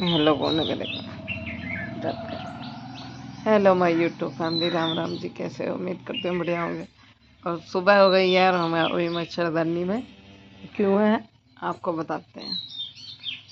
Hello बोलने के देखो। Hello my YouTube family, Ram Ram ji, कैसे हो? उम्मीद करते हैं बढ़िया होंगे। और सुबह हो गई यार, हम वही मच्छरदानी में क्यों है आपको बताते हैं,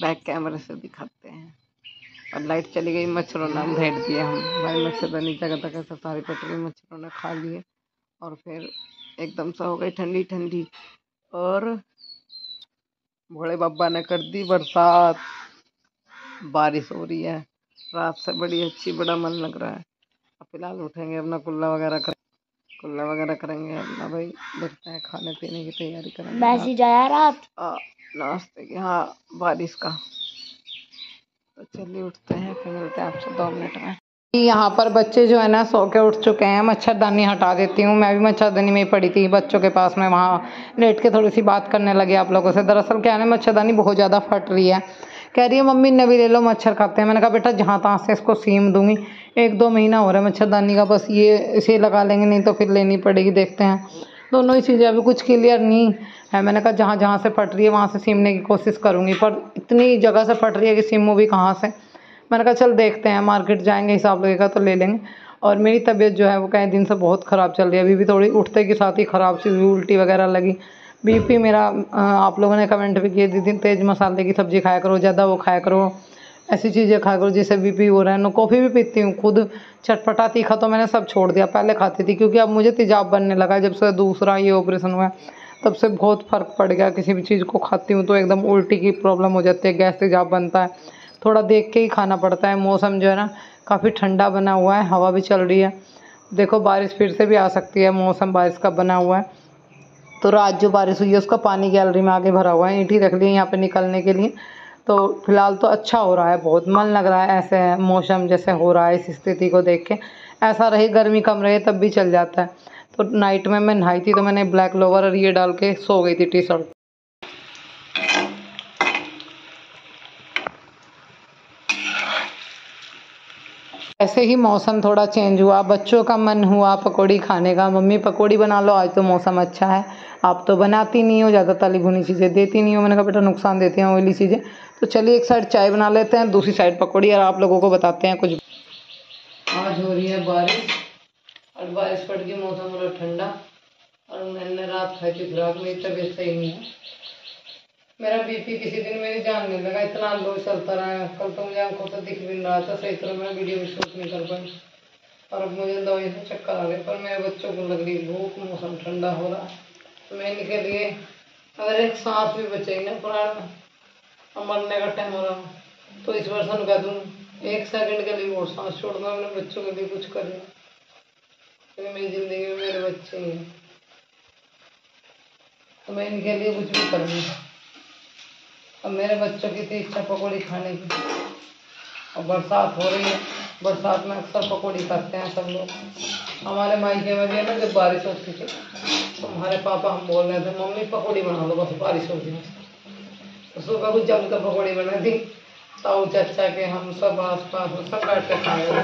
बैक कैमरे से दिखाते हैं। और लाइट चली गई, मच्छरों ने भेज दिए हम भाई, मच्छरदानी जगह जगह से सारी पटरी मच्छरों ने खा लिए। और फिर एकदम से हो गई ठंडी ठंडी, और भोले बाबा ने कर दी बरसात, बारिश हो रही है रात से बड़ी अच्छी, बड़ा मन लग रहा है। अब फिलहाल उठेंगे, अपना कुल्ला वगैरह करेंगे अपना भाई, देखते हैं खाने पीने की तैयारी करेंगे। मैसेज आया रात नाश्ते की, हाँ बारिश का। तो चलिए उठते हैं, फिर मिलते हैं आपसे 2 मिनट में। यहाँ पर बच्चे जो है ना सो के उठ चुके हैं। मच्छरदानी हटा देती हूँ, मैं भी मच्छरदानी में ही पड़ी थी बच्चों के पास में, वहाँ लेट के थोड़ी सी बात करने लगे आप लोगों से। दरअसल क्या है ना, मच्छरदानी बहुत ज़्यादा फट रही है। कह रही है मम्मी नवी ले लो, मच्छर खाते हैं। मैंने कहा बेटा जहाँ तहाँ से इसको सीम दूंगी, 1-2 महीना हो रहा है मच्छरदानी का, बस ये इसे लगा लेंगे, नहीं तो फिर लेनी पड़ेगी। देखते हैं, दोनों ही चीज़ें अभी कुछ क्लियर नहीं है। मैंने कहा जहाँ जहाँ से फट रही है वहाँ से सीमने की कोशिश करूँगी, पर इतनी जगह से फट रही है कि सीमू भी कहाँ से। मैंने कहा चल देखते हैं, मार्केट जाएंगे, हिसाब लगेगा तो ले लेंगे। और मेरी तबीयत जो है वो कई दिन से बहुत ख़राब चल रही है, अभी भी थोड़ी उठते के साथ ही ख़राब सी हुई, उल्टी वगैरह लगी। बीपी मेरा, आप लोगों ने कमेंट भी किए दीदी तेज़ मसाले की सब्ज़ी खाया करो, ज़्यादा वो खाया करो, ऐसी चीज़ें खाया करो जिससे बीपी हो रहा है। मैं कॉफ़ी भी पीती हूँ खुद, चटपटा तीखा तो मैंने सब छोड़ दिया, पहले खाती थी क्योंकि अब मुझे तेजाब बनने लगा है। जब से दूसरा ये ऑपरेशन हुआ है तब से बहुत फ़र्क पड़ गया। किसी भी चीज़ को खाती हूँ तो एकदम उल्टी की प्रॉब्लम हो जाती है, गैस तेजाब बनता है। थोड़ा देख के ही खाना पड़ता है। मौसम जो है ना काफ़ी ठंडा बना हुआ है, हवा भी चल रही है। देखो बारिश फिर से भी आ सकती है, मौसम बारिश का बना हुआ है। तो रात जो बारिश हुई है उसका पानी गैलरी में आगे भरा हुआ है, ईंट ही रख ली यहाँ पे निकलने के लिए। तो फिलहाल तो अच्छा हो रहा है, बहुत मन लग रहा है ऐसे मौसम जैसे हो रहा है। इस स्थिति को देख के ऐसा रहे, गर्मी कम रहे तब भी चल जाता है। तो नाइट में मैं नहाई थी तो मैंने ब्लैक लोवर और ये डाल के सो गई थी, टी शर्ट। ऐसे ही मौसम थोड़ा चेंज हुआ, बच्चों का मन हुआ पकौड़ी खाने का, मम्मी पकौड़ी बना लो, आज तो मौसम अच्छा है। आप तो बनाती नहीं हो, ज़्यादा तली भुनी चीज़ें देती नहीं हो। मैंने कहा बेटा नुकसान देती हैं ऑयली चीज़ें। तो चलिए एक साइड चाय बना लेते हैं, दूसरी साइड पकौड़ी, और आप लोगों को बताते हैं कुछ। आज हो रही है बारिश, और बारिश पड़ गई, मौसम थोड़ा ठंडा। और मैंने रात खाई थी खुराक, मेरी तबीयत सही नहीं है। मेरा बीपी किसी दिन मेरी जान नहीं लगा, इतना लो चलता रहा। कल तो मुझे आंखों से दिख भी नहीं रहा था सही तरह, मैं वीडियो भी शूट नहीं कर पाई। और अब मुझे दवाई से चक्कर आ गए, पर मेरे बच्चों को लग रही भूख, मौसम ठंडा हो रहा है। तो मैं इनके लिए अगर एक सांस भी बचेगी ना प्राण में, और मरने का टाइम हो रहा तो इस वर्षन कह दूँ 1 सेकंड के लिए और सांस छोड़ दो, अपने बच्चों के लिए कुछ करें, क्योंकि मेरी जिंदगी में मेरे बच्चे ही हैं। तो मैं इनके लिए कुछ भी करूँगी। अब मेरे बच्चों की थी इच्छा पकौड़ी खाने की, और बरसात हो रही है, बरसात में अक्सर पकौड़ी खाते हैं सब लोग। हमारे मायके में भी है ना, जब बारिश होती थी तो हमारे पापा हम बोल रहे थे मम्मी पकौड़ी बना दो बस बारिश होती है। तो सुबह कुछ जम कर पकौड़ी बना दी, ताऊ चाचा के हम सब आस पास सब बैठ कर खाए थे।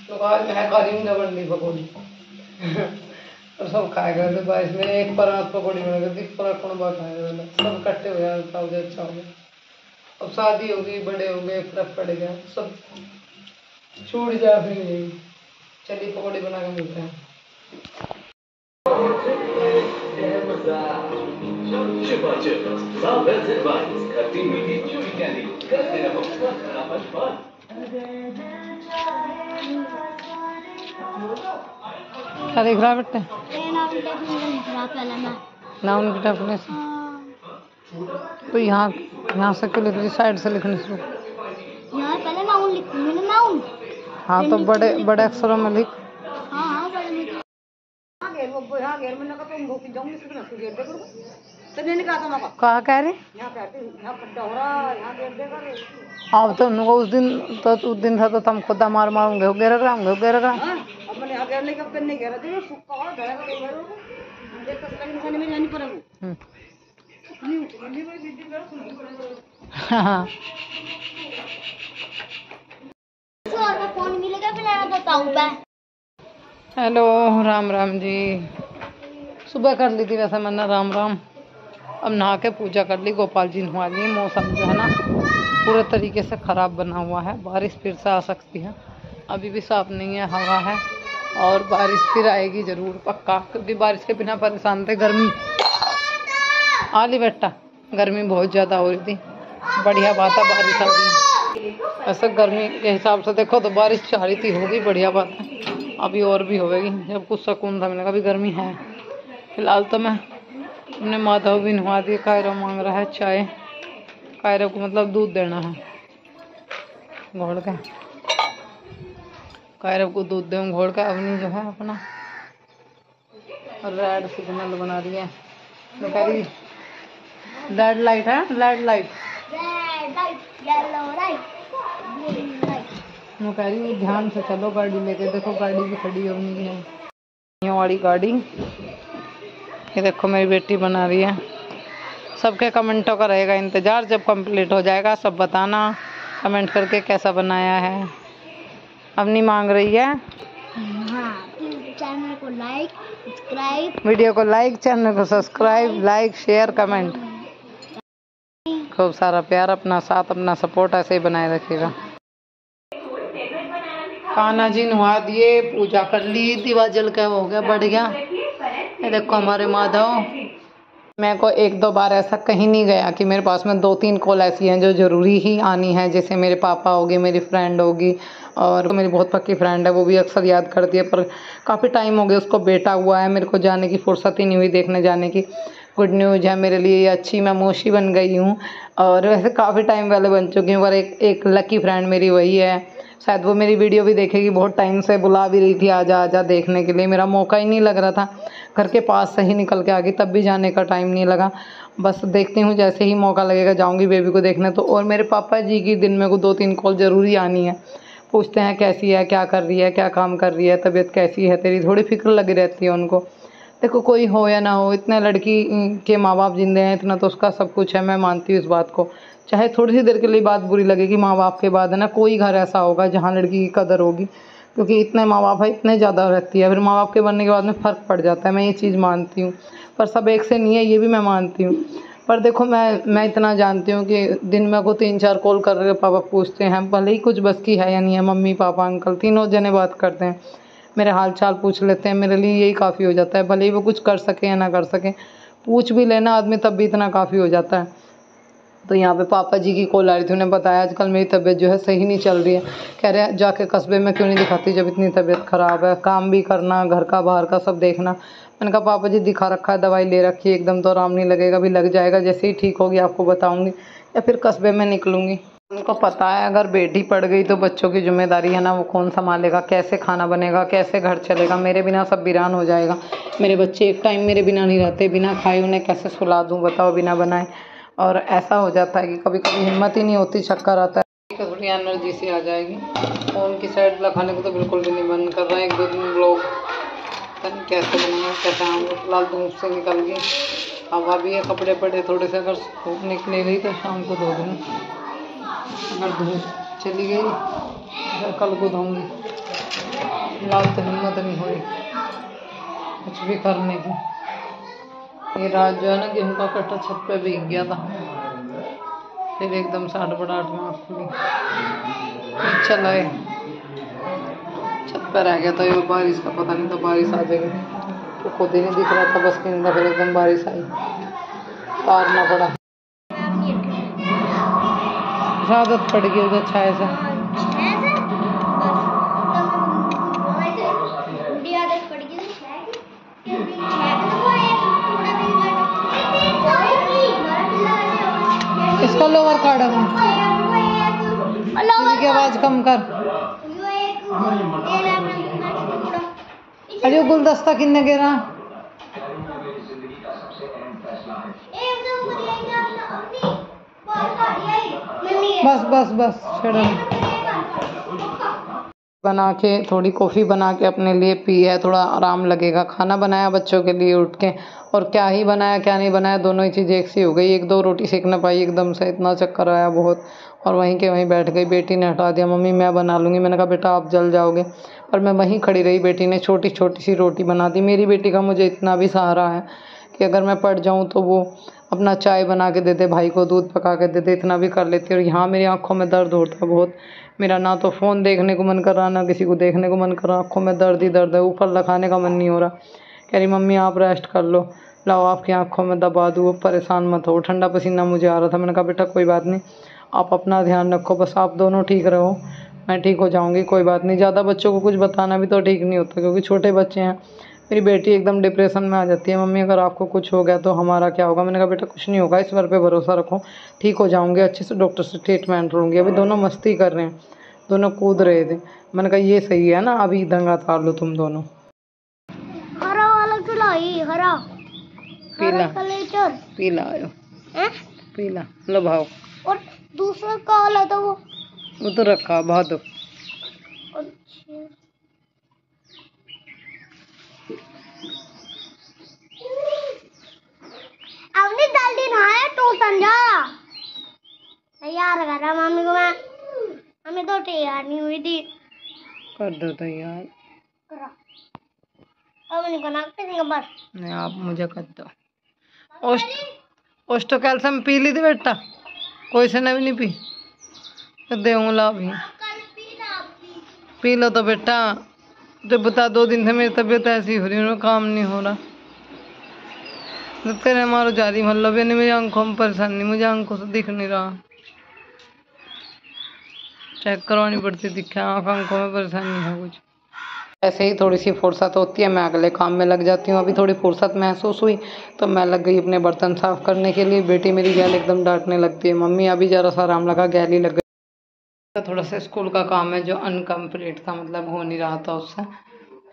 तो आज मैं खा रही हूँ जबरनी पकौड़ी और सब खाए गए थे बारिश में। एक परात पकौड़ी बना गई, पूरा कुणबा खाए गए, सब इकट्ठे हो गए, ताऊ अच्छा हो गया। अब शादी हो गई, बड़े हो गए, फर्क पड़ गया, सब छूट जा फिर नहीं। चलिए पकौड़ी बना के मिलते हैं। क्या देख रहा है बेटे? ना उनकी डेफिनेशन तो यहाँ से क्यों लिख रही, साइड से लिखने शुरू। यहाँ पहले नाउन लिखूंगी ना, नाउन। हाँ तो बड़े बड़े अक्षरों में लिख। हाँ बड़े में। हाँ घेर में लगा तो बहुत जाऊंगी, इसको ना घेर दे करो। तब मैंने कहा था मैं कहा कह रही यहाँ कहते यहाँ खड्डा हो रहा, यहाँ घेर दे कर। अब तो उनको उस दिन था तो तुम खुदा मार मारूंगे, हो घेर रहा हूँ, घेर रहा। अब मैंने यहाँ घेरने का नहीं घेरा दे, सुक्का और धरा का नहीं घेरो। देख तो सही निशानी में जानी पड़ेगी। हाँ फोन मिलेगा फिर। हेलो राम राम जी, सुबह कर ली थी वैसे मैंने राम राम, अब नहा के पूजा कर ली, गोपाल जी नहा लिए। मौसम जो है ना पूरे तरीके से ख़राब बना हुआ है, बारिश फिर से आ सकती है। अभी भी साफ नहीं है, हवा है और बारिश फिर आएगी ज़रूर पक्का, क्योंकि बारिश के बिना परेशान थे। गर्मी आली बेटा, गर्मी बहुत ज़्यादा हो रही थी। बढ़िया बात है बारिश आ रही है। ऐसे गर्मी के हिसाब से देखो तो बारिश चाह रही थी, होगी, बढ़िया बात है। अभी और भी होगी जब कुछ सुकून था मिलेगा। अभी गर्मी है। फिलहाल तो मैं अपने माधव भी नहा दिए। कायरा मांग रहा है चाय। कायरा को मतलब दूध देना है घोल के। कायरा को दूध दूँ घोल के। अवनी जो है अपना रेड सिग्नल बना रही है। तो कह रही रेड लाइट है, रेड लाइट, वो कह रही ध्यान से चलो गाड़ी लेके। देखो गाड़ी भी खड़ी होनी है, ये वाली गाड़ी। ये देखो मेरी बेटी बना रही है। सबके कमेंटों का रहेगा इंतज़ार, जब कंप्लीट हो जाएगा सब बताना कमेंट करके कैसा बनाया है। अपनी मांग रही है चैनल को लाइक, सब्सक्राइब, वीडियो को लाइक, चैनल को सब्सक्राइब, लाइक, शेयर, कमेंट। खूब सारा प्यार, अपना साथ, अपना सपोर्ट ऐसे ही बनाए रखिएगा। कान्हा जी नहा दिए, पूजा कर ली, दीवा जल के हो गया, बढ़ गया। ये देखो हमारे माधव। मैं को एक दो बार ऐसा कहीं नहीं गया कि मेरे पास में 2-3 कॉल ऐसी हैं जो ज़रूरी ही आनी है। जैसे मेरे पापा होगी, मेरी फ्रेंड होगी, और मेरी बहुत पक्की फ्रेंड है, वो भी अक्सर याद करती है। पर काफ़ी टाइम हो गया, उसको बेटा हुआ है, मेरे को जाने की फुर्सत ही नहीं हुई, देखने जाने की। गुड न्यूज़ है मेरे लिए, अच्छी, मैं मौसी बन गई हूँ। और वैसे काफ़ी टाइम पहले बन चुकी हूँ, पर एक लकी फ्रेंड मेरी वही है। शायद वो मेरी वीडियो भी देखेगी। बहुत टाइम से बुला भी रही थी आजा आजा देखने के लिए, मेरा मौका ही नहीं लग रहा था। घर के पास से ही निकल के आ गई, तब भी जाने का टाइम नहीं लगा। बस देखती हूँ, जैसे ही मौका लगेगा जाऊँगी बेबी को देखने। तो और मेरे पापा जी की दिन में को 2-3 कॉल ज़रूरी आनी है। पूछते हैं कैसी है, क्या कर रही है, क्या काम कर रही है, तबीयत कैसी है तेरी, थोड़ी फिक्र लगी रहती है उनको। देखो कोई हो या ना हो, इतने लड़की के माँ बाप जिंदे हैं, इतना तो उसका सब कुछ है। मैं मानती हूँ इस बात को, चाहे थोड़ी सी देर के लिए बात बुरी लगेगी। माँ बाप के बाद है ना कोई घर ऐसा होगा जहाँ लड़की की कदर होगी, क्योंकि इतने माँ बाप है, इतने ज़्यादा रहती है। फिर माँ बाप के बनने के बाद में फ़र्क पड़ जाता है, मैं ये चीज़ मानती हूँ। पर सब एक से नहीं है, ये भी मैं मानती हूँ। पर देखो मैं इतना जानती हूँ कि दिन में को 3-4 कॉल कर रहे पापा पूछते हैं, भले ही कुछ बस की है या नहीं है। मम्मी पापा अंकल तीनों जने बात करते हैं, मेरे हाल चाल पूछ लेते हैं। मेरे लिए यही काफ़ी हो जाता है, भले ही वो कुछ कर सके या ना कर सके, पूछ भी लेना आदमी तब भी इतना काफ़ी हो जाता है। तो यहाँ पे पापा जी की कॉल आ रही थी, उन्हें बताया आजकल मेरी तबीयत जो है सही नहीं चल रही है। कह रहे हैं जाके कस्बे में क्यों नहीं दिखाती जब इतनी तबीयत ख़राब है, काम भी करना, घर का बाहर का सब देखना। मैंने कहा पापा जी दिखा रखा है, दवाई ले रखी है, एकदम तो आराम नहीं लगेगा, भी लग जाएगा, जैसे ही ठीक होगी आपको बताऊँगी, या फिर कस्बे में निकलूँगी। उनको पता है अगर बेटी पड़ गई तो बच्चों की जिम्मेदारी है ना, वो कौन संभालेगा, कैसे खाना बनेगा, कैसे घर चलेगा। मेरे बिना सब वीरान हो जाएगा। मेरे बच्चे एक टाइम मेरे बिना नहीं रहते, बिना खाए उन्हें कैसे सुला दूँ बताओ, बिना बनाए। और ऐसा हो जाता है कि कभी कभी हिम्मत ही नहीं होती, चक्कर आता है, थोड़ी एनर्जी सी आ जाएगी। फ़ोन की साइड लगाने को तो बिल्कुल भी नहीं बंद कर रहा है। 1-2 दिन लोग कैसे बनाऊँ, कैसे आऊँगा। फिलहाल धूप से निकल गई, हवा भी है, कपड़े पड़े थोड़े से। अगर धूप निकले गई तो शाम को धो दूँ, अगर धूप चली गई फिर कल को धोऊँगी। फिलहाल तो हिम्मत नहीं हुई कुछ भी करने की। ये रात जो है ना गेहूँ का कट्टा छत पे भीग गया था, फिर एकदम से हड़बड़ाहट में आँख खुली, चल आए, छत पे रह गया था। ये बारिश का पता नहीं था बारिश आ जाएगी, तो खुद ही नहीं दिख रहा था बस के अंदर, फिर एकदम बारिश आई, तारना पड़ा। आदत पड़ गई उधर छाए से। इसका लोअर काटा की आवाज़ कम कर। अरे गुलदस्ता किन्ने गिरा। बस बस बस छोड़ो। बना के थोड़ी कॉफ़ी बना के अपने लिए पी है, थोड़ा आराम लगेगा। खाना बनाया बच्चों के लिए उठ के, और क्या ही बनाया क्या नहीं बनाया, दोनों ही चीज़ें एक सी हो गई। 1-2 रोटी सेक ना पाई, एकदम से इतना चक्कर आया बहुत, और वहीं के वहीं बैठ गई। बेटी ने हटा दिया, मम्मी मैं बना लूँगी। मैंने कहा बेटा आप जल जाओगे, पर मैं वहीं खड़ी रही। बेटी ने छोटी छोटी सी रोटी बना दी। मेरी बेटी का मुझे इतना भी सहारा है कि अगर मैं पड़ जाऊँ तो वो अपना चाय बना के देते, भाई को दूध पका के देते, इतना भी कर लेते। और यहाँ मेरी आंखों में दर्द होता बहुत। मेरा ना तो फ़ोन देखने को मन कर रहा, ना किसी को देखने को मन कर रहा। आंखों में दर्द ही दर्द है, ऊपर लगाने का मन नहीं हो रहा। कह रही मम्मी आप रेस्ट कर लो, लाओ आपकी आंखों में दबा दूँ, परेशान मत हो। ठंडा पसीना मुझे आ रहा था। मैंने कहा बेटा कोई बात नहीं, आप अपना ध्यान रखो, बस आप दोनों ठीक रहो, मैं ठीक हो जाऊँगी, कोई बात नहीं। ज़्यादा बच्चों को कुछ बताना भी तो ठीक नहीं होता, क्योंकि छोटे बच्चे हैं। मेरी बेटी एकदम डिप्रेशन में आ जाती है, मम्मी अगर आपको कुछ हो गया तो हमारा क्या होगा। मैंने कहा बेटा कुछ नहीं होगा, ईश्वर पे भरोसा रखो, ठीक हो जाऊँगी, अच्छे से डॉक्टर से ट्रीटमेंट लूँगी। अभी दोनों मस्ती कर रहे हैं, दोनों कूद रहे थे। मैंने कहा ये सही है ना, अभी दंगा तार लो तुम दोनों। हरा वाला खिलाई, हरा पीला कलेचर पीला आयो, हैं? पीला लो भाव। और दूसरा काला था वो तो रखा भाव दो। अच्छा हमने जल्दी नहाया तो समझा तैयार करा मम्मी को। मैं हमें तो तैयार नहीं हुई थी। कर दो तैयार। करा अब नहीं करना किसी बस नहीं आप मुझे कर दो। ओस्टो कैल्शियम पी ली थी बेटा, कोई से ने भी नहीं पी तो देऊँगा अभी। पी लो तो बेटा, जब बता 2 दिन से मेरी तबीयत ऐसी हो रही है, काम नहीं हो रहा। जब तेरे मारो जा रही मतलब भी नहीं, मुझे आंखों में परेशानी, मुझे आंखों से दिख नहीं रहा, चेक करवानी पड़ती, दिखे आंखों में परेशानी है कुछ। ऐसे ही थोड़ी सी फुर्सत होती है, मैं अगले काम में लग जाती हूँ। अभी थोड़ी फुर्सत महसूस हुई तो मैं लग गई अपने बर्तन साफ़ करने के लिए। बेटी मेरी गैल एकदम डांटने लगती है, मम्मी अभी ज़रा सा आराम लगा, गैल ही लग गई। थोड़ा सा स्कूल का काम है जो अनकम्प्लीट था, मतलब हो नहीं रहा था उससे,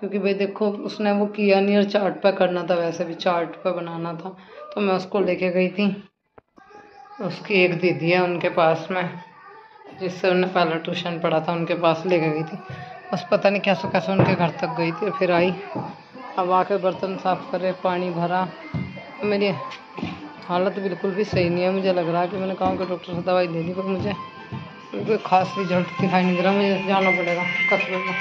क्योंकि भाई देखो उसने वो किया नहीं, और चार्ट पे करना था, वैसे भी चार्ट पे बनाना था। तो मैं उसको लेके गई थी, उसकी एक दीदी है उनके पास में, जिससे उन्हें पहले ट्यूशन पढ़ा था, उनके पास लेके गई थी। बस पता नहीं कैसे कैसे उनके घर तक गई थी, फिर आई। अब आके बर्तन साफ़ करे, पानी भरा। मेरी हालत बिल्कुल भी सही नहीं है, मुझे लग रहा है कि मैंने कहा कि डॉक्टर से दवाई लेनी, पर मुझे कोई खास रिजल्ट दिखाई नहीं दे रहा। मुझे जाना पड़ेगा कस्बे में।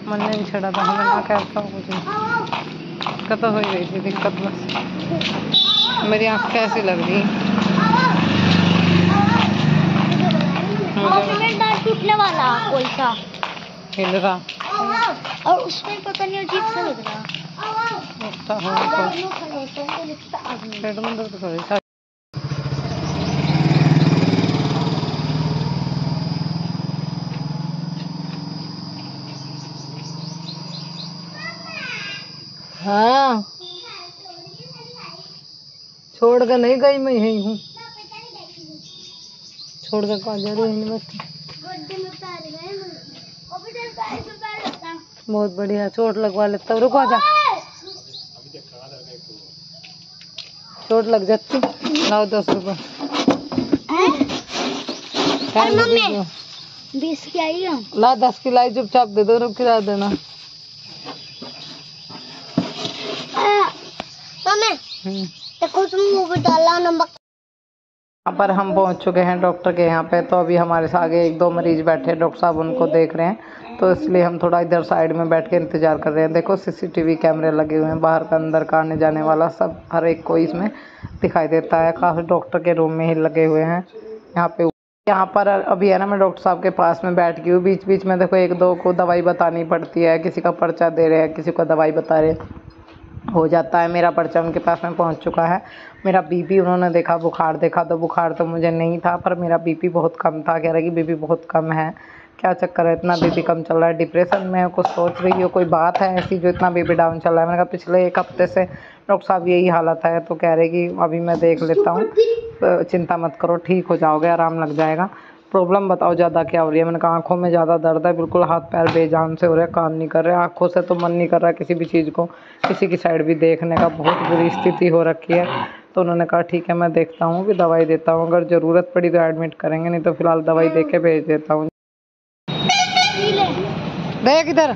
मन नहीं छड़ा था, हमें ना कहता कुछ नहीं, दिक्कत हो ही रही थी, दिक्कत बस। मेरी आँख कैसी लग रही, टूटने वाला कोई सा हिल रहा, और उसमें पता नहीं अजीब सा लग रहा। पेट में दर्द कर रही। हाँ छोड़ कर नहीं गई, मैं यही हूँ, छोड़ कर कहाँ जा रही है। बहुत बढ़िया, चोट लगवा लेता, रुको जा, चोट लग जाती। लाओ 10 रुपये 20 की आई है, ला 10 की लाई, चुपचाप दे दो, रुक किराया देना। देखो तुम वो भी डाला नमक। यहाँ पर हम पहुँच चुके हैं डॉक्टर के यहाँ पे। तो अभी हमारे से आगे 1-2 मरीज बैठे हैं, डॉक्टर साहब उनको देख रहे हैं, तो इसलिए हम थोड़ा इधर साइड में बैठ के इंतज़ार कर रहे हैं। देखो सीसीटीवी कैमरे लगे हुए हैं, बाहर का अंदर का आने जाने वाला सब हर एक को इसमें दिखाई देता है। काफ़ी डॉक्टर के रूम में ही लगे हुए हैं यहाँ पर अभी है ना, मैं डॉक्टर साहब के पास में बैठ गई हूँ। बीच बीच में देखो 1-2 को दवाई बतानी पड़ती है, किसी का पर्चा दे रहे हैं, किसी को दवाई बता रहे, हो जाता है। मेरा पर्चा उनके पास में पहुंच चुका है। मेरा बीपी उन्होंने देखा, बुखार देखा, तो बुखार तो मुझे नहीं था, पर मेरा बीपी बहुत कम था। कह रहे कि बीपी बहुत कम है, क्या चक्कर है, इतना बीपी कम चल रहा है, डिप्रेशन में कुछ सोच रही हो, कोई बात है ऐसी जो इतना बीपी डाउन चल रहा है। मैंने कहा पिछले 1 हफ्ते से डॉक्टर साहब यही हालत है। तो कह रहे कि अभी मैं देख लेता हूँ, तो चिंता मत करो, ठीक हो जाओगे, आराम लग जाएगा। प्रॉब्लम बताओ ज़्यादा क्या हो रही है। मैंने कहा आँखों में ज़्यादा दर्द है, बिल्कुल हाथ पैर बेजान से हो रहे हैं, काम नहीं कर रहे, आँखों से तो मन नहीं कर रहा किसी भी चीज़ को, किसी की साइड भी देखने का। बहुत बुरी स्थिति हो रखी है, तो उन्होंने कहा ठीक है मैं देखता हूँ कि दवाई देता हूँ, अगर ज़रूरत पड़ी तो एडमिट करेंगे, नहीं तो फिलहाल दवाई दे के भेज देता हूँ। देख इधर,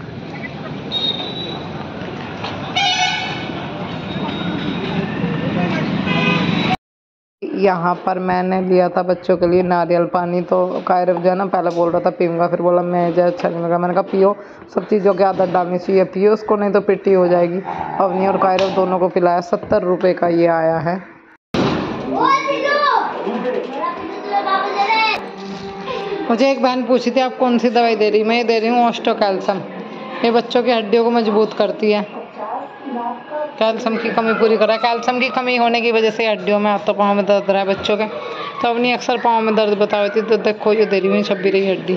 यहाँ पर मैंने लिया था बच्चों के लिए नारियल पानी, तो कायरव जो है ना पहले बोल रहा था पीऊँगा, फिर बोला मैं जो अच्छा नहीं लगा। मैंने कहा पियो, सब चीज़ों की आदत डालनी चाहिए, पियो उसको, नहीं तो पिट्टी हो जाएगी। अवनी और कायरव दोनों को पिलाया, 70 रुपये का ये आया है। मुझे एक बहन पूछी थी आप कौन सी दवाई दे रही, मैं ये दे रही हूँ ऑस्टो कैल्शियम। ये बच्चों की हड्डियों को मजबूत करती है, कैल्शियम की कमी पूरी कर रहा है। कैल्शियम की कमी होने की वजह से हड्डियों में, हाथों पाँव में दर्द रहा है बच्चों के, तो अपनी अक्सर पाँव में दर्द बता रही थी, तो देखो ये दे रही हूँ 26 हड्डी।